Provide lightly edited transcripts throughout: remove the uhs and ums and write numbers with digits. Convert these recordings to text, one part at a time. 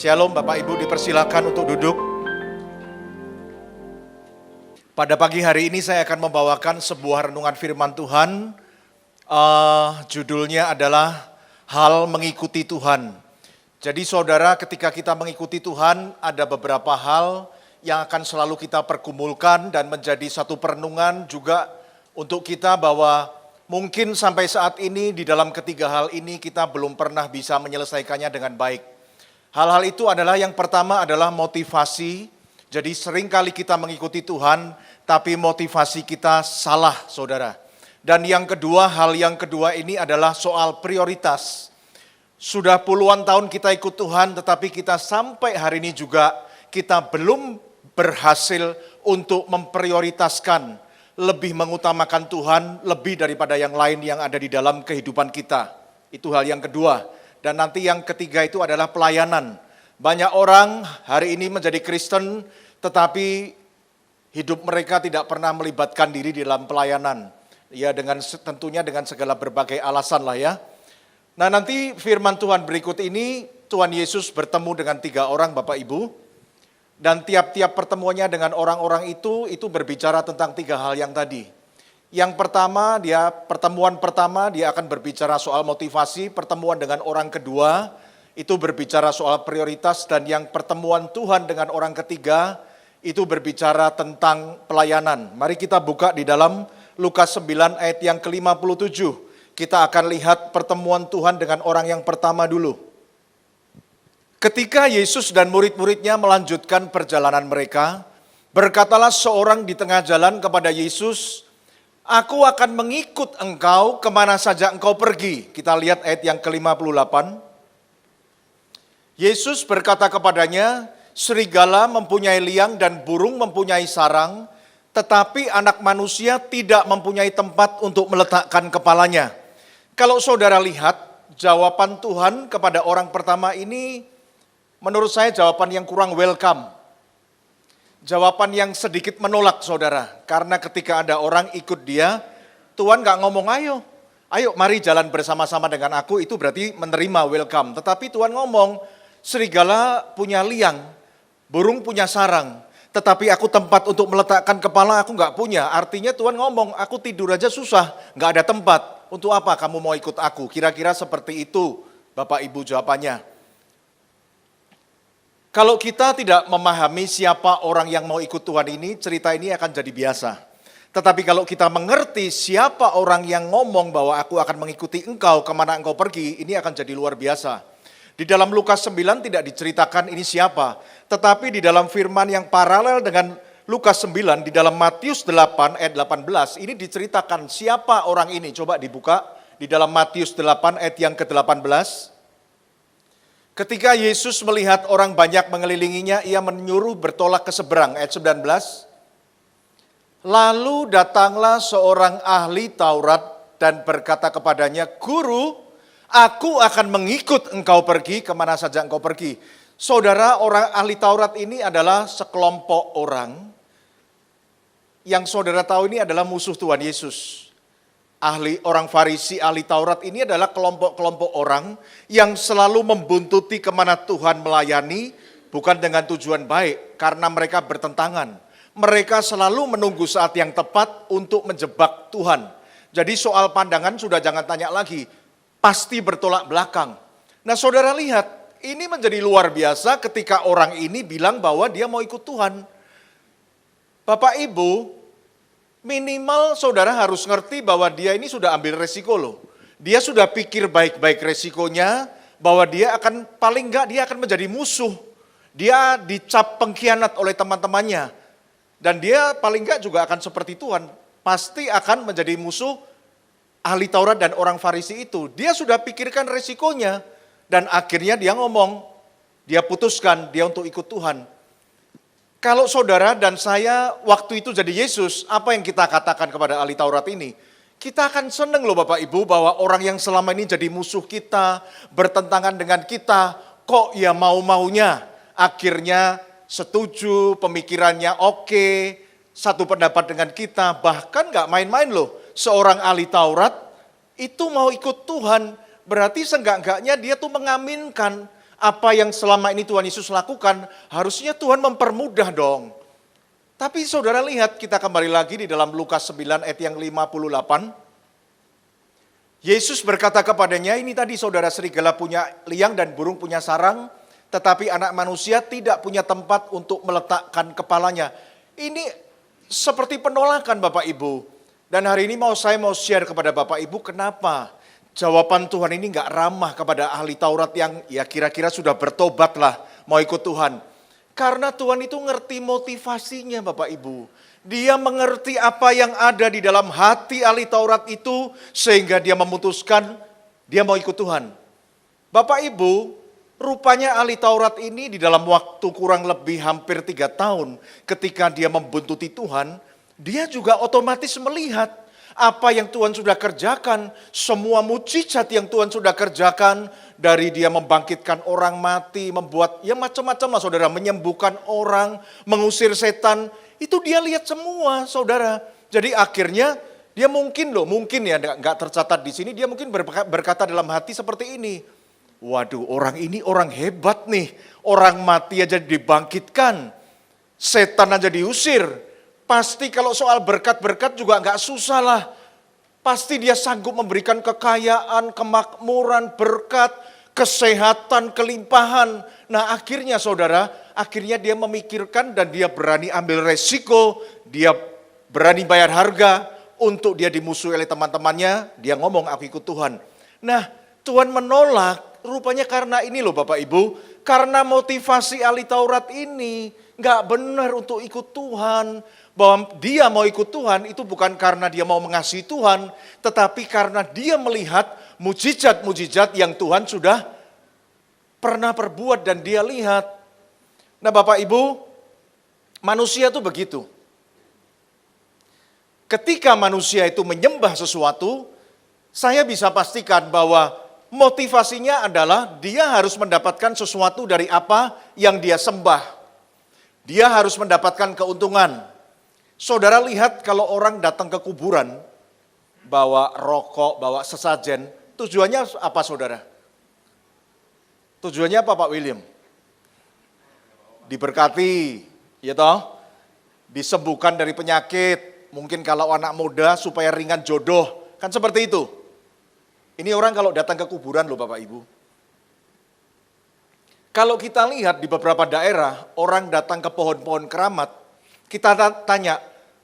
Shalom Bapak Ibu, dipersilakan untuk duduk. Pada pagi hari ini saya akan membawakan sebuah renungan firman Tuhan. Judulnya adalah Hal Mengikuti Tuhan. Jadi saudara, ketika kita mengikuti Tuhan, ada beberapa hal yang akan selalu kita pergumulkan dan menjadi satu perenungan juga untuk kita bahwa mungkin sampai saat ini di dalam ketiga hal ini kita belum pernah bisa menyelesaikannya dengan baik. Hal-hal itu adalah yang pertama adalah motivasi. Jadi seringkali kita mengikuti Tuhan, tapi motivasi kita salah, saudara. Dan yang kedua, hal yang kedua ini adalah soal prioritas. Sudah puluhan tahun kita ikut Tuhan, tetapi kita sampai hari ini juga kita belum berhasil untuk memprioritaskan, lebih mengutamakan Tuhan, lebih daripada yang lain yang ada di dalam kehidupan kita. Itu hal yang kedua. Dan nanti yang ketiga itu adalah pelayanan. Banyak orang hari ini menjadi Kristen, tetapi hidup mereka tidak pernah melibatkan diri di dalam pelayanan. Ya tentunya dengan segala berbagai alasan lah ya. Nah nanti firman Tuhan berikut ini, Tuhan Yesus bertemu dengan 3 orang Bapak Ibu. Dan tiap-tiap pertemuannya dengan orang-orang itu berbicara tentang 3 hal yang tadi. Yang pertama, pertemuan pertama dia akan berbicara soal motivasi, pertemuan dengan orang kedua itu berbicara soal prioritas, dan yang pertemuan Tuhan dengan orang ketiga itu berbicara tentang pelayanan. Mari kita buka di dalam Lukas 9 ayat yang ke-57. Kita akan lihat pertemuan Tuhan dengan orang yang pertama dulu. Ketika Yesus dan murid-muridnya melanjutkan perjalanan mereka, berkatalah seorang di tengah jalan kepada Yesus, "Aku akan mengikut engkau kemana saja engkau pergi." Kita lihat ayat yang ke-58. Yesus berkata kepadanya, "Serigala mempunyai liang dan burung mempunyai sarang, tetapi anak manusia tidak mempunyai tempat untuk meletakkan kepalanya." Kalau saudara lihat, jawaban Tuhan kepada orang pertama ini, menurut saya jawaban yang kurang welcome. Jawaban yang sedikit menolak saudara, karena ketika ada orang ikut dia, Tuhan gak ngomong ayo mari jalan bersama-sama dengan aku, itu berarti menerima welcome. Tetapi Tuhan ngomong, serigala punya liang, burung punya sarang, tetapi aku tempat untuk meletakkan kepala aku gak punya. Artinya Tuhan ngomong, aku tidur aja susah, gak ada tempat, untuk apa kamu mau ikut aku? Kira-kira seperti itu Bapak Ibu jawabannya. Kalau kita tidak memahami siapa orang yang mau ikut Tuhan ini, cerita ini akan jadi biasa. Tetapi kalau kita mengerti siapa orang yang ngomong bahwa aku akan mengikuti engkau kemana engkau pergi, ini akan jadi luar biasa. Di dalam Lukas 9 tidak diceritakan ini siapa, tetapi di dalam firman yang paralel dengan Lukas 9, di dalam Matius 8 ayat 18, ini diceritakan siapa orang ini. Coba dibuka di dalam Matius 8 ayat yang ke-18. Ketika Yesus melihat orang banyak mengelilinginya, ia menyuruh bertolak ke seberang, ayat 19. Lalu datanglah seorang ahli Taurat dan berkata kepadanya, "Guru, aku akan mengikut engkau pergi kemana saja engkau pergi." Saudara, orang ahli Taurat ini adalah sekelompok orang yang saudara tahu ini adalah musuh Tuhan Yesus. Orang Farisi, ahli Taurat ini adalah kelompok-kelompok orang yang selalu membuntuti kemana Tuhan melayani, bukan dengan tujuan baik, karena mereka bertentangan. Mereka selalu menunggu saat yang tepat untuk menjebak Tuhan. Jadi soal pandangan sudah jangan tanya lagi, pasti bertolak belakang. Nah saudara lihat, ini menjadi luar biasa ketika orang ini bilang bahwa dia mau ikut Tuhan. Bapak Ibu, minimal saudara harus ngerti bahwa dia ini sudah ambil resiko loh. Dia sudah pikir baik-baik resikonya, bahwa dia akan, paling enggak dia akan menjadi musuh. Dia dicap pengkhianat oleh teman-temannya. Dan dia paling enggak juga akan seperti Tuhan. Pasti akan menjadi musuh ahli Taurat dan orang Farisi itu. Dia sudah pikirkan resikonya. Dan akhirnya dia ngomong, dia putuskan dia untuk ikut Tuhan. Kalau saudara dan saya waktu itu jadi Yesus, apa yang kita katakan kepada ahli Taurat ini? Kita akan senang loh Bapak Ibu bahwa orang yang selama ini jadi musuh kita, bertentangan dengan kita, kok ya mau-maunya. Akhirnya setuju, pemikirannya oke, satu pendapat dengan kita, bahkan gak main-main loh. Seorang ahli Taurat itu mau ikut Tuhan, berarti seenggak-enggaknya dia tuh mengaminkan apa yang selama ini Tuhan Yesus lakukan, harusnya Tuhan mempermudah dong. Tapi saudara lihat, kita kembali lagi di dalam Lukas 9 ayat yang 58. Yesus berkata kepadanya, ini tadi saudara, serigala punya liang dan burung punya sarang, tetapi anak manusia tidak punya tempat untuk meletakkan kepalanya. Ini seperti penolakan Bapak Ibu. Dan hari ini saya mau share kepada Bapak Ibu kenapa jawaban Tuhan ini nggak ramah kepada ahli Taurat yang ya kira-kira sudah bertobat lah mau ikut Tuhan. Karena Tuhan itu ngerti motivasinya Bapak Ibu. Dia mengerti apa yang ada di dalam hati ahli Taurat itu sehingga dia memutuskan dia mau ikut Tuhan. Bapak Ibu, rupanya ahli Taurat ini di dalam waktu kurang lebih hampir 3 tahun ketika dia membuntuti Tuhan, dia juga otomatis melihat apa yang Tuhan sudah kerjakan, semua mujizat yang Tuhan sudah kerjakan, dari dia membangkitkan orang mati, membuat ya macam-macam lah saudara, menyembuhkan orang, mengusir setan, itu dia lihat semua saudara. Jadi akhirnya dia mungkin ya nggak tercatat di sini, dia mungkin berkata dalam hati seperti ini, waduh orang ini orang hebat nih, orang mati aja dibangkitkan, setan aja diusir. Pasti kalau soal berkat-berkat juga nggak susah lah. Pasti dia sanggup memberikan kekayaan, kemakmuran, berkat, kesehatan, kelimpahan. Nah akhirnya saudara, akhirnya dia memikirkan dan dia berani ambil resiko, dia berani bayar harga untuk dia dimusuhi oleh teman-temannya, dia ngomong aku ikut Tuhan. Nah Tuhan menolak, rupanya karena ini loh Bapak Ibu, karena motivasi ahli Taurat ini nggak benar untuk ikut Tuhan. Bahwa dia mau ikut Tuhan itu bukan karena dia mau mengasihi Tuhan, tetapi karena dia melihat mujizat-mujizat yang Tuhan sudah pernah perbuat dan dia lihat. Nah Bapak Ibu, manusia itu begitu. Ketika manusia itu menyembah sesuatu, saya bisa pastikan bahwa motivasinya adalah dia harus mendapatkan sesuatu dari apa yang dia sembah. Dia harus mendapatkan keuntungan. Saudara lihat kalau orang datang ke kuburan, bawa rokok, bawa sesajen, tujuannya apa saudara? Tujuannya apa Pak William? Diberkati, ya toh? Disembuhkan dari penyakit, mungkin kalau anak muda supaya ringan jodoh, kan seperti itu. Ini orang kalau datang ke kuburan loh Bapak Ibu. Kalau kita lihat di beberapa daerah, orang datang ke pohon-pohon keramat, kita tanya,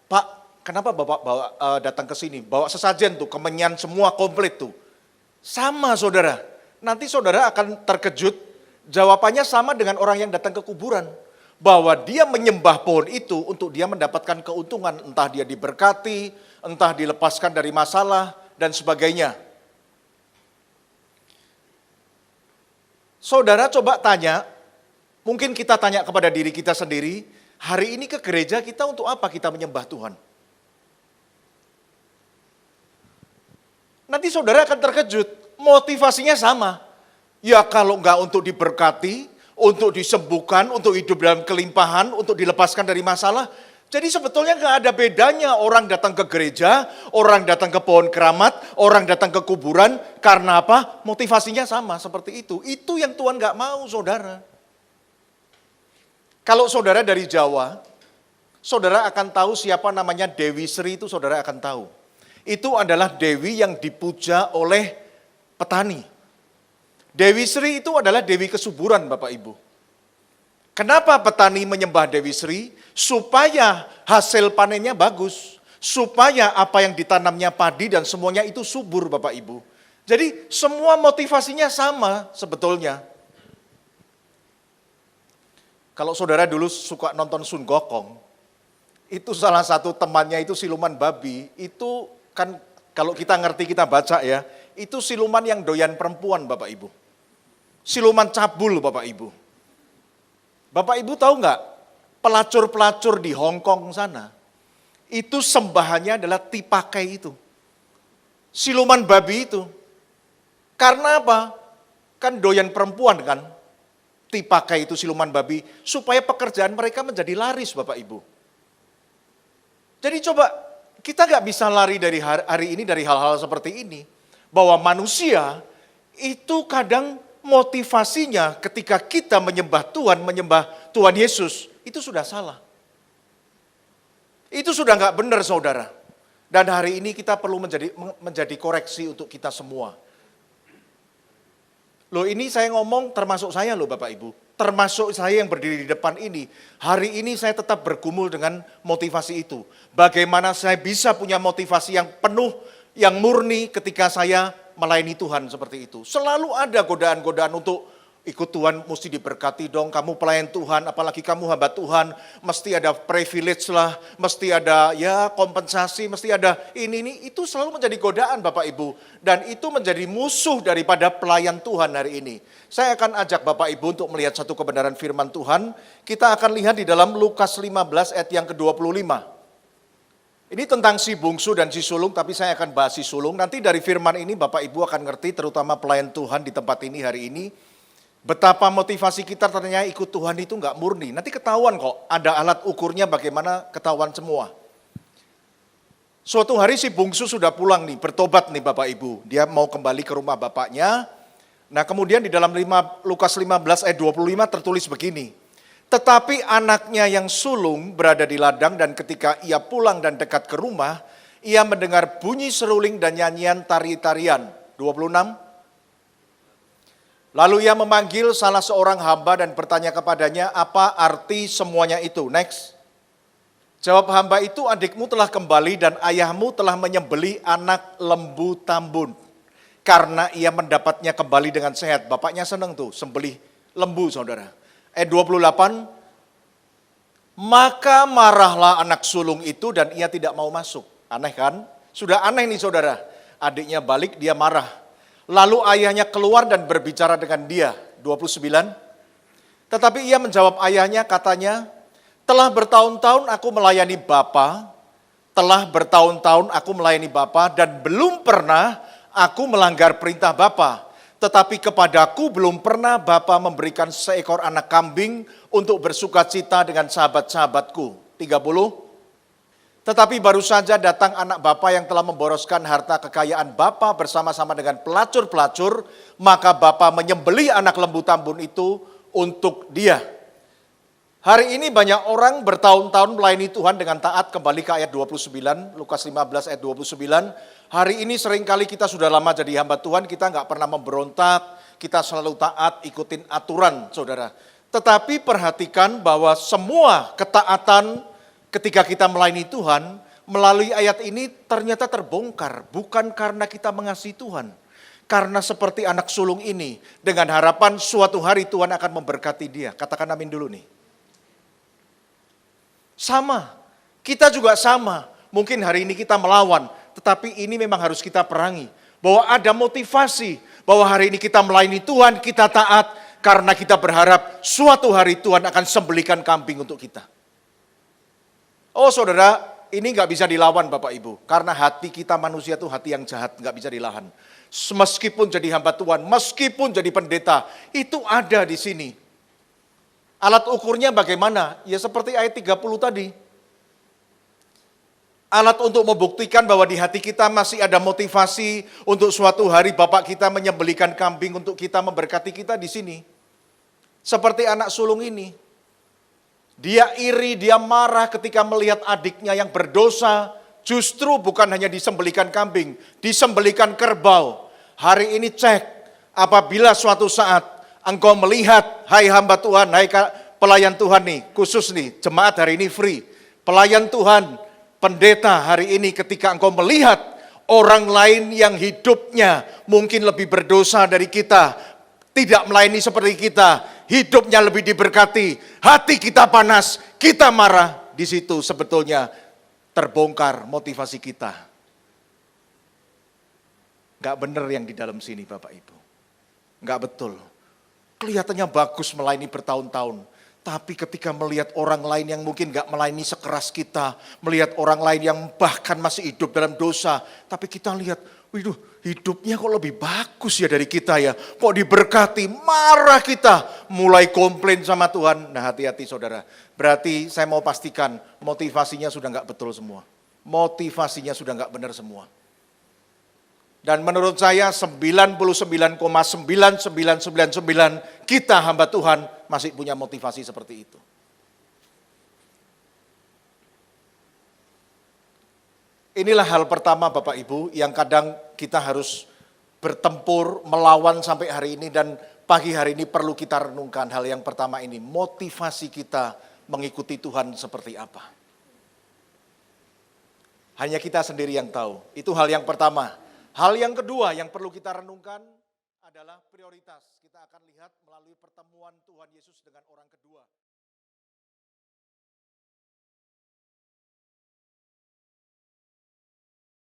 Pak, kenapa Bapak datang ke sini? Bawa sesajen tuh, kemenyan semua komplit tuh. Sama saudara, nanti saudara akan terkejut, jawabannya sama dengan orang yang datang ke kuburan. Bahwa dia menyembah pohon itu untuk dia mendapatkan keuntungan, entah dia diberkati, entah dilepaskan dari masalah, dan sebagainya. Saudara coba tanya, mungkin kita tanya kepada diri kita sendiri, hari ini ke gereja kita untuk apa kita menyembah Tuhan? Nanti saudara akan terkejut, motivasinya sama. Ya kalau enggak untuk diberkati, untuk disembuhkan, untuk hidup dalam kelimpahan, untuk dilepaskan dari masalah. Jadi sebetulnya enggak ada bedanya orang datang ke gereja, orang datang ke pohon keramat, orang datang ke kuburan. Karena apa? Motivasinya sama seperti itu. Itu yang Tuhan enggak mau saudara. Kalau saudara dari Jawa, saudara akan tahu siapa namanya Dewi Sri itu saudara akan tahu. Itu adalah Dewi yang dipuja oleh petani. Dewi Sri itu adalah Dewi kesuburan Bapak Ibu. Kenapa petani menyembah Dewi Sri? Supaya hasil panennya bagus. Supaya apa yang ditanamnya padi dan semuanya itu subur Bapak Ibu. Jadi semua motivasinya sama sebetulnya. Kalau saudara dulu suka nonton Sun Gokong, itu salah satu temannya itu siluman babi, itu kan kalau kita ngerti kita baca ya, itu siluman yang doyan perempuan Bapak Ibu. Siluman cabul Bapak Ibu. Bapak Ibu tahu nggak, pelacur-pelacur di Hong Kong sana, itu sembahannya adalah tipakai itu. Siluman babi itu. Karena apa? Kan doyan perempuan kan. Dipakai itu siluman babi, supaya pekerjaan mereka menjadi laris Bapak Ibu. Jadi coba, kita nggak bisa lari dari hari ini dari hal-hal seperti ini. Bahwa manusia itu kadang motivasinya ketika kita menyembah Tuhan Yesus, itu sudah salah. Itu sudah nggak benar, saudara. Dan hari ini kita perlu menjadi koreksi untuk kita semua. Loh, ini saya ngomong termasuk saya loh Bapak Ibu. Termasuk saya yang berdiri di depan ini. Hari ini saya tetap bergumul dengan motivasi itu. Bagaimana saya bisa punya motivasi yang penuh, yang murni ketika saya melayani Tuhan seperti itu. Selalu ada godaan-godaan untuk ikut Tuhan, mesti diberkati dong, kamu pelayan Tuhan, apalagi kamu hamba Tuhan, mesti ada privilege lah, mesti ada ya kompensasi, mesti ada ini, itu selalu menjadi godaan Bapak Ibu. Dan itu menjadi musuh daripada pelayan Tuhan hari ini. Saya akan ajak Bapak Ibu untuk melihat satu kebenaran firman Tuhan. Kita akan lihat di dalam Lukas 15 ayat yang ke-25. Ini tentang si bungsu dan si sulung, tapi saya akan bahas si sulung. Nanti dari firman ini Bapak Ibu akan ngerti, terutama pelayan Tuhan di tempat ini hari ini, betapa motivasi kita ternyata ikut Tuhan itu nggak murni. Nanti ketahuan kok, ada alat ukurnya bagaimana ketahuan semua. Suatu hari si bungsu sudah pulang nih, bertobat nih Bapak Ibu. Dia mau kembali ke rumah bapaknya. Nah kemudian di dalam Lukas 15 ayat 25 tertulis begini. Tetapi anaknya yang sulung berada di ladang dan ketika ia pulang dan dekat ke rumah, ia mendengar bunyi seruling dan nyanyian tari-tarian. 26. Lalu ia memanggil salah seorang hamba dan bertanya kepadanya, apa arti semuanya itu? Next. Jawab hamba itu, adikmu telah kembali dan ayahmu telah menyembelih anak lembu tambun. Karena ia mendapatnya kembali dengan sehat. Bapaknya senang tuh, sembelih lembu saudara. Ayat 28, maka marahlah anak sulung itu dan ia tidak mau masuk. Aneh kan? Sudah aneh nih saudara. Adiknya balik, dia marah. Lalu ayahnya keluar dan berbicara dengan dia. 29. Tetapi ia menjawab ayahnya, katanya, telah bertahun-tahun aku melayani Bapa, dan belum pernah aku melanggar perintah Bapa. Tetapi kepadaku belum pernah Bapa memberikan seekor anak kambing untuk bersukacita dengan sahabat-sahabatku. 30. Tetapi baru saja datang anak bapa yang telah memboroskan harta kekayaan bapa bersama-sama dengan pelacur-pelacur, maka bapa menyembelih anak lembu tambun itu untuk dia. Hari ini banyak orang bertahun-tahun melayani Tuhan dengan taat, kembali ke ayat 29, Lukas 15 ayat 29. Hari ini seringkali kita sudah lama jadi hamba Tuhan, kita nggak pernah memberontak, kita selalu taat, ikutin aturan saudara. Tetapi perhatikan bahwa semua ketaatan ketika kita melayani Tuhan, melalui ayat ini ternyata terbongkar. Bukan karena kita mengasihi Tuhan. Karena seperti anak sulung ini, dengan harapan suatu hari Tuhan akan memberkati dia. Katakan amin dulu nih. Sama, kita juga sama. Mungkin hari ini kita melawan, tetapi ini memang harus kita perangi. Bahwa ada motivasi, bahwa hari ini kita melayani Tuhan, kita taat, karena kita berharap suatu hari Tuhan akan sembelihkan kambing untuk kita. Oh saudara, ini nggak bisa dilawan Bapak Ibu. Karena hati kita manusia itu hati yang jahat, nggak bisa dilawan. Meskipun jadi hamba Tuhan, meskipun jadi pendeta, itu ada di sini. Alat ukurnya bagaimana? Ya seperti ayat 30 tadi. Alat untuk membuktikan bahwa di hati kita masih ada motivasi untuk suatu hari Bapak kita menyembelihkan kambing untuk kita, memberkati kita di sini. Seperti anak sulung ini. Dia iri, dia marah ketika melihat adiknya yang berdosa, justru bukan hanya disembelihkan kambing, disembelihkan kerbau. Hari ini cek, apabila suatu saat engkau melihat, hai hamba Tuhan, hai pelayan Tuhan nih, khusus nih, jemaat hari ini free. Pelayan Tuhan, pendeta hari ini ketika engkau melihat orang lain yang hidupnya mungkin lebih berdosa dari kita, tidak melayani seperti kita, hidupnya lebih diberkati, hati kita panas, kita marah, di situ sebetulnya terbongkar motivasi kita. Gak benar yang di dalam sini Bapak Ibu, gak betul. Kelihatannya bagus melayani bertahun-tahun, tapi ketika melihat orang lain yang mungkin gak melayani sekeras kita, melihat orang lain yang bahkan masih hidup dalam dosa, tapi kita lihat, waduh, hidupnya kok lebih bagus ya dari kita ya. Kok diberkati, marah kita. Mulai komplain sama Tuhan. Nah hati-hati saudara. Berarti saya mau pastikan motivasinya sudah enggak betul semua. Motivasinya sudah enggak benar semua. Dan menurut saya 99,9999 kita hamba Tuhan masih punya motivasi seperti itu. Inilah hal pertama Bapak Ibu yang kadang kita harus bertempur, melawan sampai hari ini dan pagi hari ini perlu kita renungkan hal yang pertama ini. Motivasi kita mengikuti Tuhan seperti apa. Hanya kita sendiri yang tahu. Itu hal yang pertama. Hal yang kedua yang perlu kita renungkan adalah prioritas. Kita akan lihat melalui pertemuan Tuhan Yesus dengan orang kedua.